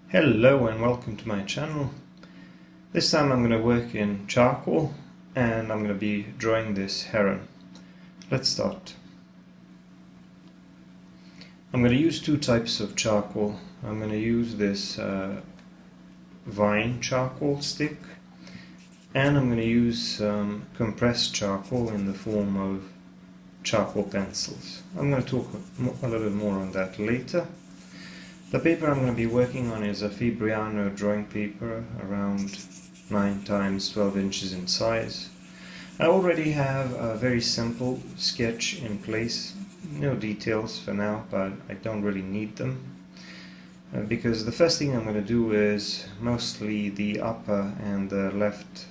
Hello and welcome to my channel. This time I'm going to work in charcoal and I'm going to be drawing this heron. Let's start. I'm going to use two types of charcoal. I'm going to use this vine charcoal stick, and I'm going to use compressed charcoal in the form of charcoal pencils. I'm going to talk a little bit more on that later. The paper I'm going to be working on is a Fabriano drawing paper, around 9 times 12 inches in size. I already have a very simple sketch in place, no details for now, but I don't really need them, because the first thing I'm going to do is mostly the upper and the left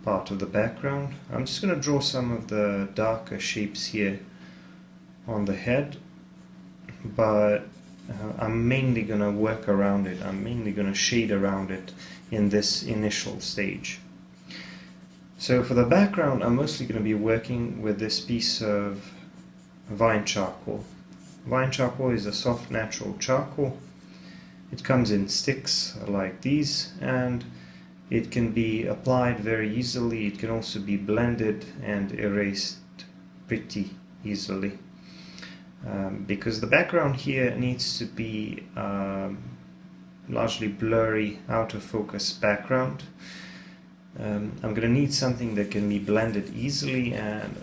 part of the background. I'm just going to draw some of the darker shapes here on the head, but I'm mainly going to work around it. I'm mainly going to shade around it in this initial stage. So for the background, I'm mostly going to be working with this piece of vine charcoal. Vine charcoal is a soft natural charcoal. It comes in sticks like these, and it can be applied very easily. It can also be blended and erased pretty easily. Because the background here needs to be largely blurry, out of focus background. I'm going to need something that can be blended easily, and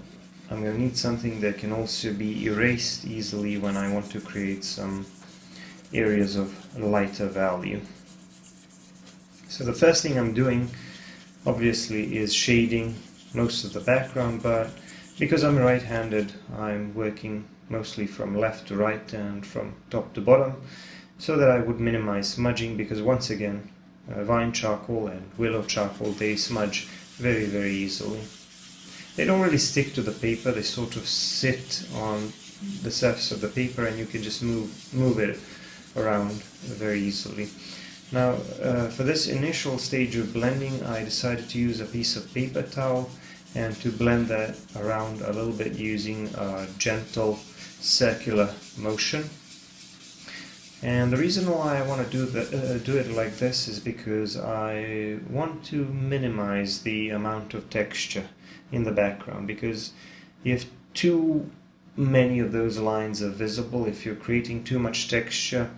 I'm going to need something that can also be erased easily when I want to create some areas of lighter value. So the first thing I'm doing obviously is shading most of the background, but because I'm right-handed, I'm working mostly from left to right and from top to bottom, so that I would minimize smudging, because once again, vine charcoal and willow charcoal, they smudge very, very easily. They don't really stick to the paper, they sort of sit on the surface of the paper, and you can just move it around very easily. Now, for this initial stage of blending, I decided to use a piece of paper towel and to blend that around a little bit using a gentle circular motion. And the reason why I want to do it like this is because I want to minimize the amount of texture in the background, because if too many of those lines are visible, if you're creating too much texture,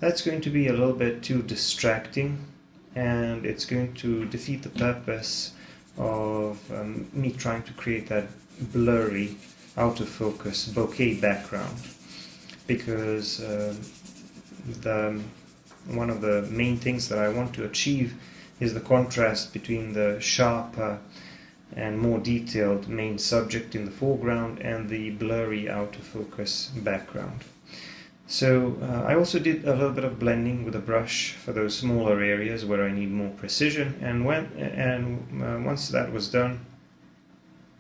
that's going to be a little bit too distracting, and it's going to defeat the purpose of me trying to create that blurry, out of focus bokeh background. Because one of the main things that I want to achieve is the contrast between the sharper and more detailed main subject in the foreground and the blurry, out of focus background. So I also did a little bit of blending with a brush for those smaller areas where I need more precision, and once that was done,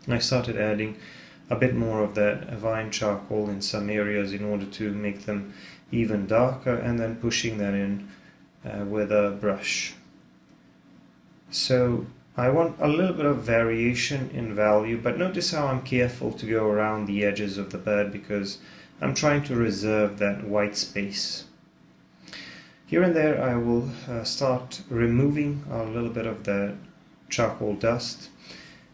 I started adding a bit more of that vine charcoal in some areas in order to make them even darker, and then pushing that in with a brush. So I want a little bit of variation in value, but notice how I'm careful to go around the edges of the bird, because I'm trying to reserve that white space. Here and there I will start removing a little bit of the charcoal dust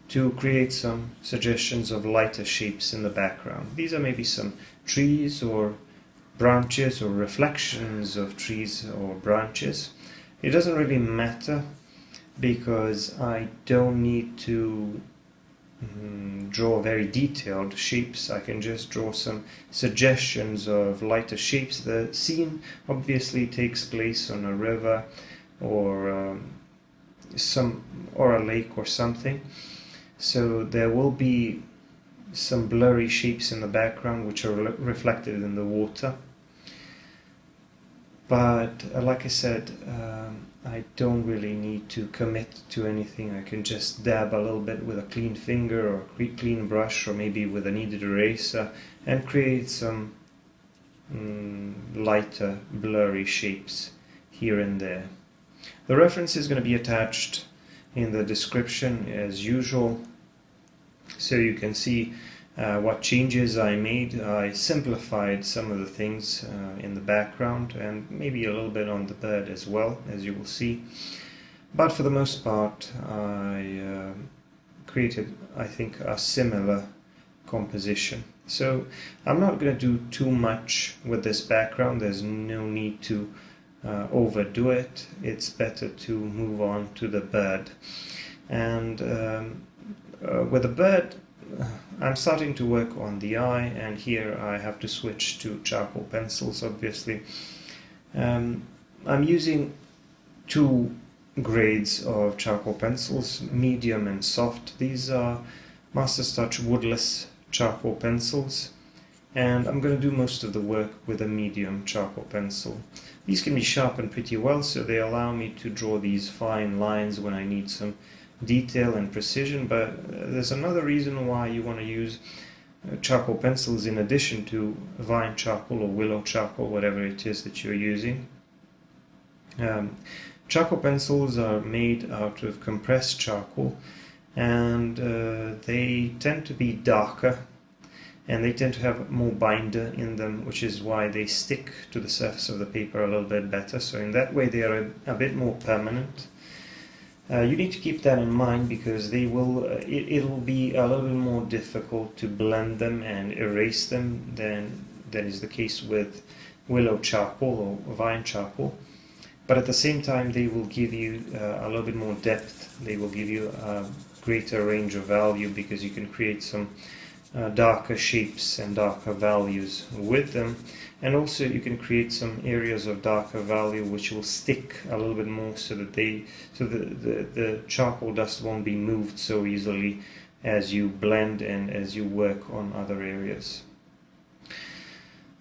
to create some suggestions of lighter shapes in the background. These are maybe some trees or branches or reflections of trees or branches. It doesn't really matter, because I don't need to draw very detailed shapes. I can just draw some suggestions of lighter shapes. The scene obviously takes place on a river or a lake or something, so there will be some blurry shapes in the background which are reflected in the water. But like I said, I don't really need to commit to anything. I can just dab a little bit with a clean finger or a clean brush, or maybe with a kneaded eraser, and create some lighter blurry shapes here and there. The reference is going to be attached in the description as usual, so you can see What changes I made, I simplified some of the things in the background and maybe a little bit on the bird as well, as you will see. But for the most part, I created, I think, a similar composition. So I'm not going to do too much with this background. There's no need to overdo it. It's better to move on to the bird. And with the bird, I'm starting to work on the eye, and here I have to switch to charcoal pencils, obviously. I'm using two grades of charcoal pencils, medium and soft. These are Maestro woodless charcoal pencils, and I'm going to do most of the work with a medium charcoal pencil. These can be sharpened pretty well, so they allow me to draw these fine lines when I need some detail and precision, but there's another reason why you want to use charcoal pencils in addition to vine charcoal or willow charcoal, whatever it is that you're using. Charcoal pencils are made out of compressed charcoal, and they tend to be darker, and they tend to have more binder in them, which is why they stick to the surface of the paper a little bit better. So in that way they are a bit more permanent. You need to keep that in mind, because they will it'll be a little bit more difficult to blend them and erase them than is the case with willow charcoal or vine charcoal. But at the same time, they will give you a little bit more depth. They will give you a greater range of value, because you can create some darker shapes and darker values with them. And also you can create some areas of darker value which will stick a little bit more, so that the charcoal dust won't be moved so easily as you blend and as you work on other areas.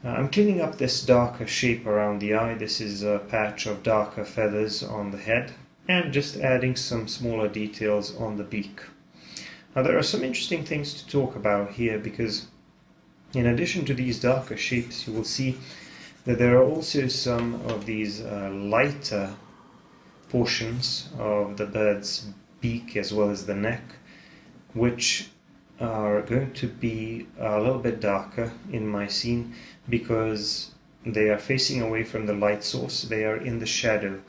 I'm cleaning up this darker shape around the eye. This is a patch of darker feathers on the head, and just adding some smaller details on the beak. Now there are some interesting things to talk about here, because in addition to these darker shapes, you will see that there are also some of these lighter portions of the bird's beak as well as the neck, which are going to be a little bit darker in my scene, because they are facing away from the light source. They are in the shadow,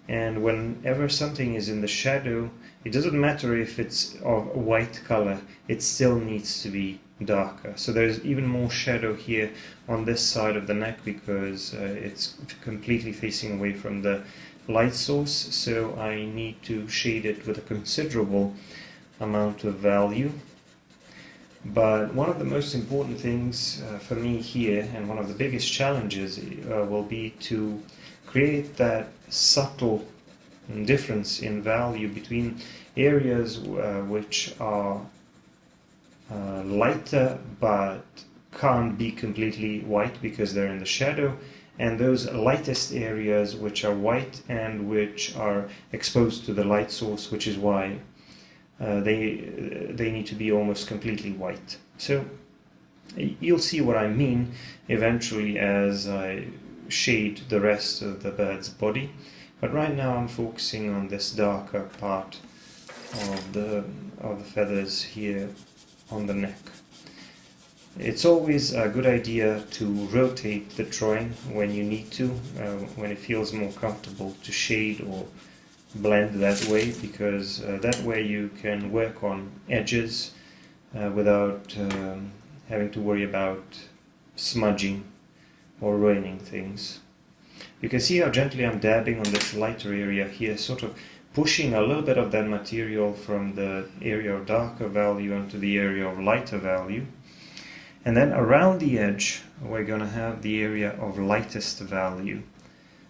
and whenever something is in the shadow, it doesn't matter if it's of white color, it still needs to be darker. So there's even more shadow here on this side of the neck, because it's completely facing away from the light source, so I need to shade it with a considerable amount of value. But one of the most important things for me here, and one of the biggest challenges, will be to create that subtle difference in value between areas which are lighter but can't be completely white because they're in the shadow, and those lightest areas which are white and which are exposed to the light source, which is why they need to be almost completely white. So you'll see what I mean eventually as I shade the rest of the bird's body, but right now I'm focusing on this darker part of the feathers here on the neck. It's always a good idea to rotate the drawing when you need to, when it feels more comfortable to shade or blend that way, because that way you can work on edges without having to worry about smudging or ruining things. You can see how gently I'm dabbing on this lighter area here, sort of pushing a little bit of that material from the area of darker value into the area of lighter value. And then around the edge we're going to have the area of lightest value.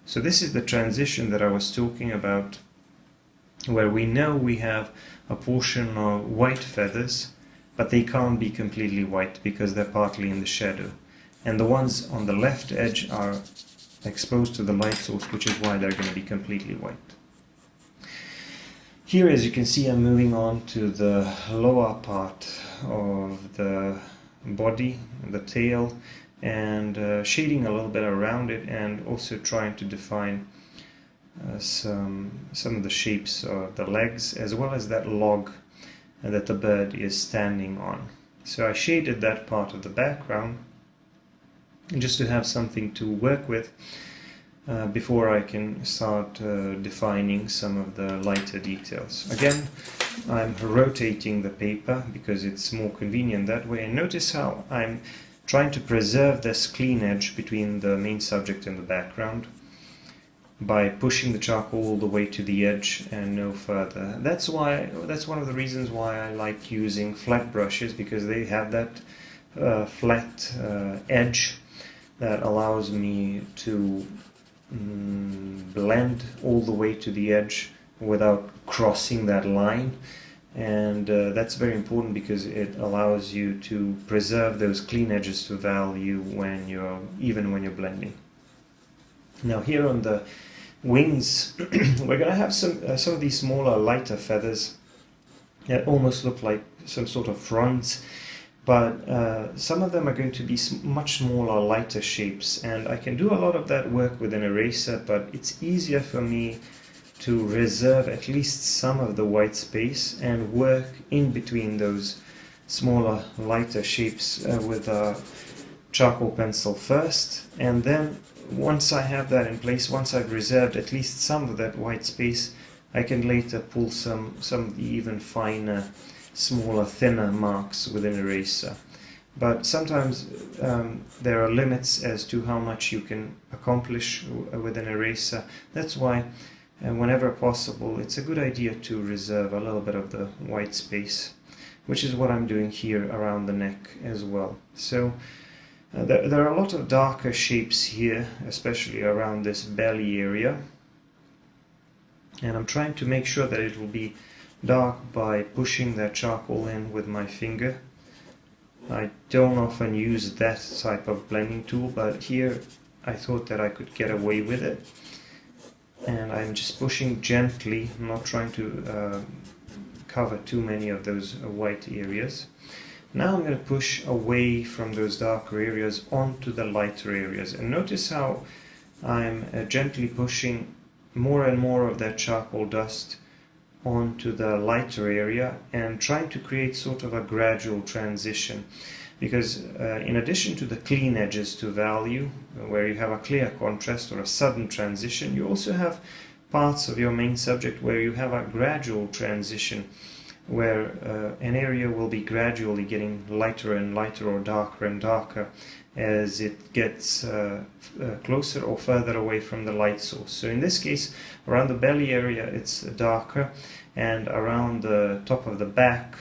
So this is the transition that I was talking about, where we know we have a portion of white feathers, but they can't be completely white because they're partly in the shadow. And the ones on the left edge are exposed to the light source, which is why they're going to be completely white. Here, as you can see, I'm moving on to the lower part of the body, the tail, and shading a little bit around it, and also trying to define some of the shapes of the legs, as well as that log that the bird is standing on. So I shaded that part of the background just to have something to work with before I can start defining some of the lighter details. Again, I'm rotating the paper because it's more convenient that way, and notice how I'm trying to preserve this clean edge between the main subject and the background by pushing the charcoal all the way to the edge and no further. That's one of the reasons why I like using flat brushes, because they have that flat edge that allows me to blend all the way to the edge without crossing that line, and that's very important because it allows you to preserve those clean edges to value even when you're blending. Now here on the wings we're going to have some of these smaller lighter feathers that almost look like some sort of fronds, but some of them are going to be much smaller, lighter shapes, and I can do a lot of that work with an eraser, but it's easier for me to reserve at least some of the white space and work in between those smaller, lighter shapes with a charcoal pencil first, and then once I have that in place, once I've reserved at least some of that white space, I can later pull some even finer, smaller, thinner marks with an eraser. But sometimes there are limits as to how much you can accomplish with an eraser. That's why whenever possible it's a good idea to reserve a little bit of the white space, which is what I'm doing here around the neck as well. So there are a lot of darker shapes here, especially around this belly area, and I'm trying to make sure that it will be dark by pushing that charcoal in with my finger. I don't often use that type of blending tool, but here I thought that I could get away with it, and I'm just pushing gently, not trying to cover too many of those white areas. Now I'm going to push away from those darker areas onto the lighter areas, and notice how I'm gently pushing more and more of that charcoal dust onto the lighter area and trying to create sort of a gradual transition, because in addition to the clean edges to value, where you have a clear contrast or a sudden transition, you also have parts of your main subject where you have a gradual transition, where an area will be gradually getting lighter and lighter or darker and darker as it gets closer or further away from the light source. So in this case, around the belly area it's darker, and around the top of the back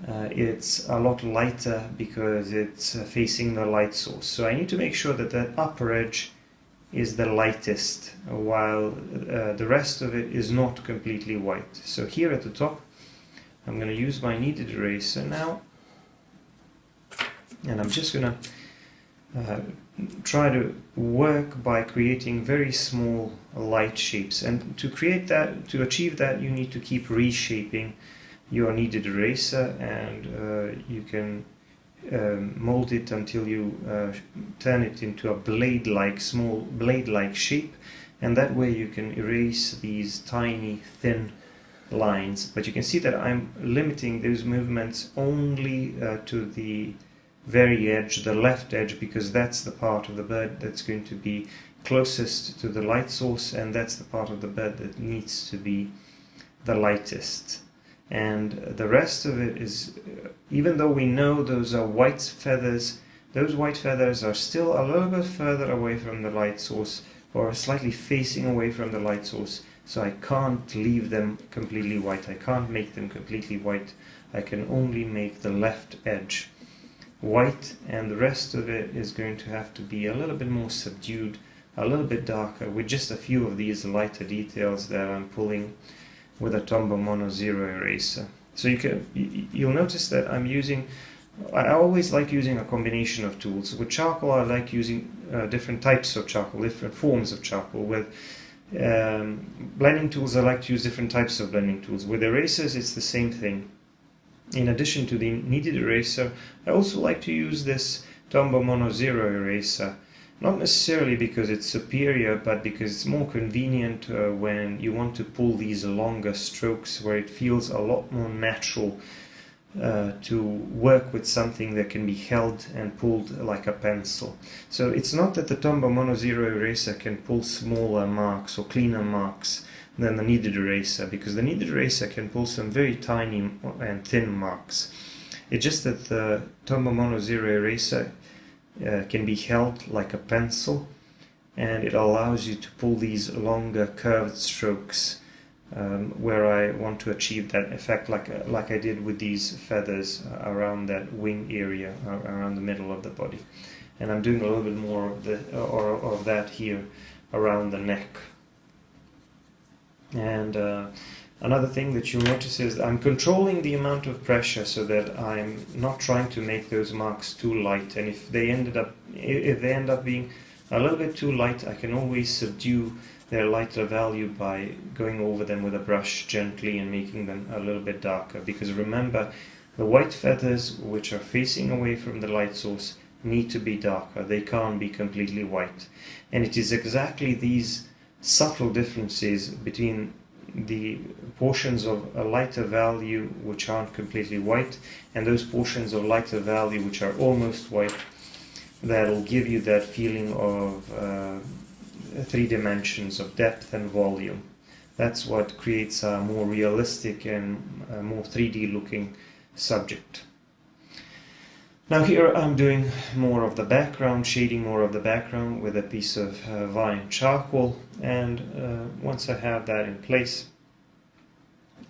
it's a lot lighter because it's facing the light source. So I need to make sure that that upper edge is the lightest, while the rest of it is not completely white. So here at the top I'm going to use my kneaded eraser now, and I'm just going to try to work by creating very small light shapes. And to achieve that, you need to keep reshaping your kneaded eraser, and you can mold it until you turn it into a small blade-like shape, and that way you can erase these tiny, thin lines. But you can see that I'm limiting those movements only to the very edge, the left edge, because that's the part of the bird that's going to be closest to the light source, and that's the part of the bird that needs to be the lightest. And the rest of it is, even though we know those are white feathers, those white feathers are still a little bit further away from the light source, or slightly facing away from the light source. So I can't leave them completely white. I can't make them completely white. I can only make the left edge white, and the rest of it is going to have to be a little bit more subdued, a little bit darker, with just a few of these lighter details that I'm pulling with a Tombow Mono Zero eraser. So you'll notice that I always like using a combination of tools. With charcoal I like using different types of charcoal, different forms of charcoal. With blending tools I like to use different types of blending tools. With erasers it's the same thing. In addition to the kneaded eraser, I also like to use this Tombow Mono Zero eraser. Not necessarily because it's superior, but because it's more convenient when you want to pull these longer strokes where it feels a lot more natural to work with something that can be held and pulled like a pencil. So it's not that the Tombow Mono Zero eraser can pull smaller marks or cleaner marks than the kneaded eraser, because the kneaded eraser can pull some very tiny and thin marks. It's just that the Tombow Mono Zero eraser can be held like a pencil, and it allows you to pull these longer curved strokes where I want to achieve that effect like I did with these feathers around that wing area, around the middle of the body. And I'm doing a little bit more of that here around the neck. And another thing that you'll notice is I'm controlling the amount of pressure so that I'm not trying to make those marks too light, and if they end up being a little bit too light, I can always subdue their lighter value by going over them with a brush gently and making them a little bit darker. Because remember, the white feathers which are facing away from the light source need to be darker. They can't be completely white. And it is exactly these subtle differences between the portions of a lighter value which aren't completely white and those portions of lighter value which are almost white that'll give you that feeling of 3 dimensions of depth and volume. That's what creates a more realistic and more 3D looking subject. Now here I'm doing more of the background, shading more of the background with a piece of vine charcoal, and once I have that in place,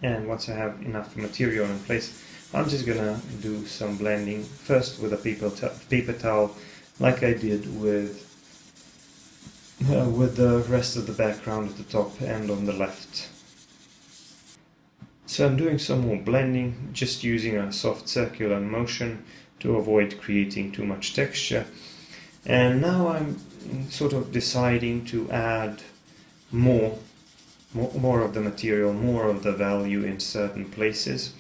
and once I have enough material in place, I'm just gonna do some blending first with a paper towel like I did with the rest of the background at the top and on the left. So I'm doing some more blending, just using a soft circular motion to avoid creating too much texture. And now I'm sort of deciding to add more of the material, more of the value in certain places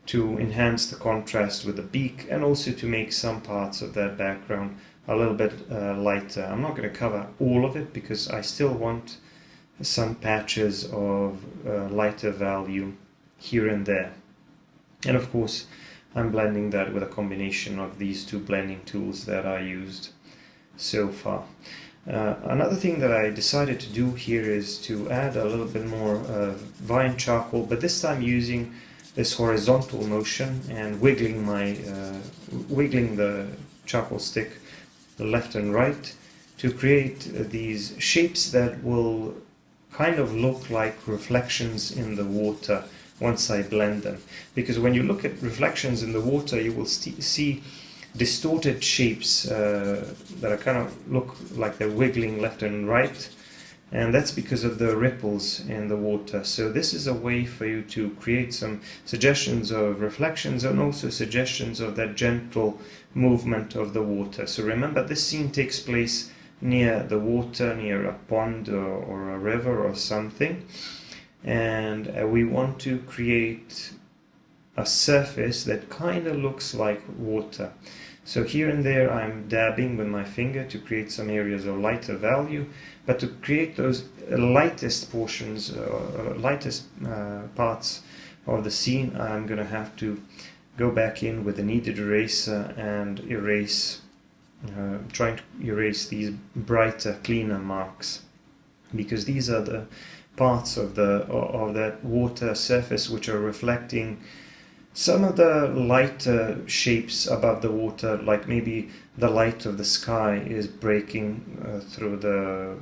to enhance the contrast with the beak, and also to make some parts of that background a little bit lighter. I'm not going to cover all of it because I still want some patches of lighter value here and there. And of course I'm blending that with a combination of these 2 blending tools that I used so far. Another thing that I decided to do here is to add a little bit more vine charcoal, but this time using this horizontal motion and wiggling the charcoal stick left and right to create these shapes that will kind of look like reflections in the water once I blend them. Because when you look at reflections in the water, you will see distorted shapes that are kind of look like they're wiggling left and right, and that's because of the ripples in the water. So this is a way for you to create some suggestions of reflections and also suggestions of that gentle movement of the water. So remember, this scene takes place near the water, near a pond or a river or something, and we want to create a surface that kind of looks like water. So here and there I'm dabbing with my finger to create some areas of lighter value, but to create those lightest portions, lightest parts of the scene, I'm going to have to go back in with a kneaded eraser and erase, trying to erase these brighter, cleaner marks, because these are the parts of that water surface which are reflecting some of the lighter shapes above the water, like maybe the light of the sky is breaking through the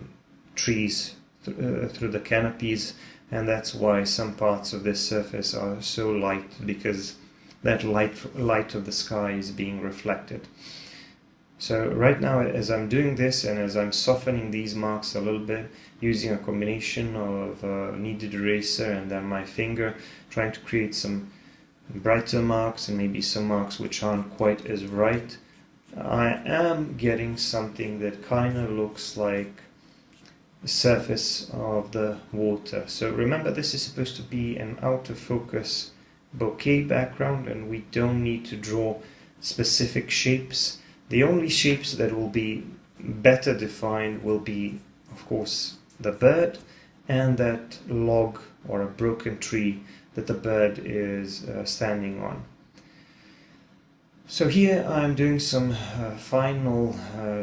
trees, through the canopies, and that's why some parts of this surface are so light, because that light of the sky is being reflected. So right now, as I'm doing this and as I'm softening these marks a little bit, using a combination of kneaded eraser and then my finger, trying to create some brighter marks and maybe some marks which aren't quite as bright, I am getting something that kind of looks like the surface of the water. So remember, this is supposed to be an out of focus bokeh background, and we don't need to draw specific shapes. The only shapes that will be better defined will be, of course, the bird and that log or a broken tree that the bird is standing on. So here I'm doing some final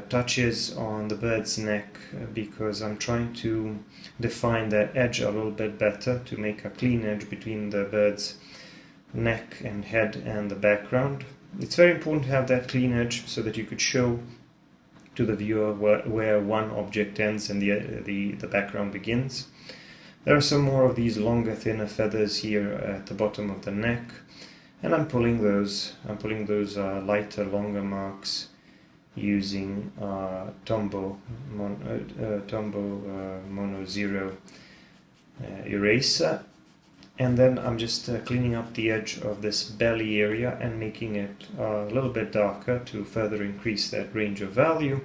touches on the bird's neck because I'm trying to define that edge a little bit better to make a clean edge between the bird's neck and head and the background. It's very important to have that clean edge so that you could show to the viewer where one object ends and the background begins. There are some more of these longer, thinner feathers here at the bottom of the neck. And I'm pulling those lighter, longer marks using Tombow Mono Zero eraser, and then I'm just cleaning up the edge of this belly area and making it a little bit darker to further increase that range of value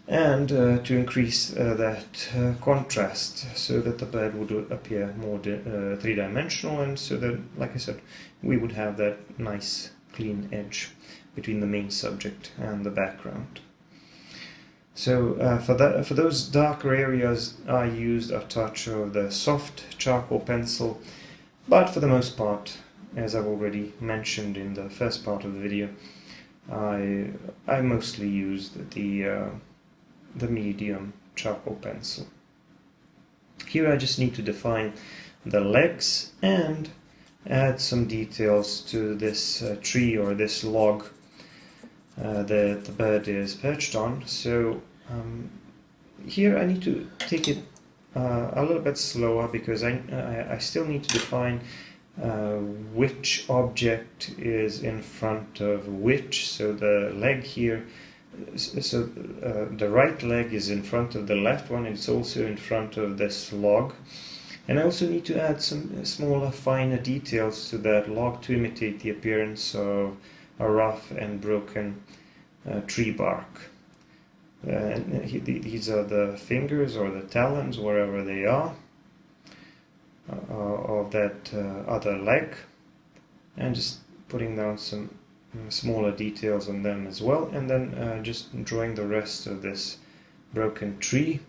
and to increase that contrast so that the bird would appear more three-dimensional, and so that, like I said, we would have that nice clean edge between the main subject and the background. So for those darker areas I used a touch of the soft charcoal pencil, but for the most part, as I've already mentioned in the first part of the video, I mostly used the medium charcoal pencil. Here I just need to define the legs and add some details to this tree or this log that the bird is perched on. So here I need to take it a little bit slower because I still need to define which object is in front of which. So the leg here, so the right leg is in front of the left one, and it's also in front of this log. And I also need to add some smaller, finer details to that log to imitate the appearance of a rough and broken tree bark. These are the fingers or the talons, wherever they are, of that other leg, and just putting down some smaller details on them as well, and then just drawing the rest of this broken tree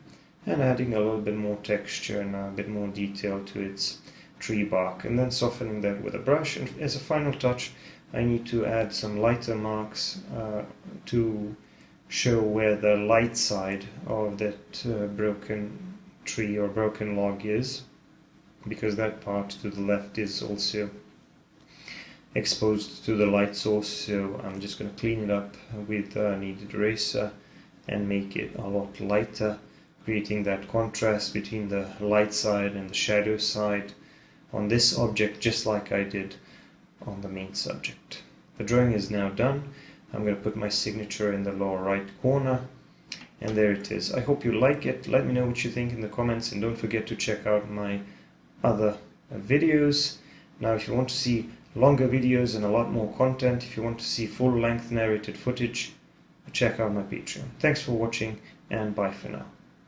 and adding a little bit more texture and a bit more detail to its tree bark, and then softening that with a brush. And as a final touch, I need to add some lighter marks to show where the light side of that broken tree or broken log is, because that part to the left is also exposed to the light source. So I'm just going to clean it up with a kneaded eraser and make it a lot lighter, creating that contrast between the light side and the shadow side on this object, just like I did on the main subject. The drawing is now done. I'm going to put my signature in the lower right corner, and there it is. I hope you like it. Let me know what you think in the comments, and don't forget to check out my other videos. Now, if you want to see longer videos and a lot more content, if you want to see full-length narrated footage, check out my Patreon. Thanks for watching, and bye for now.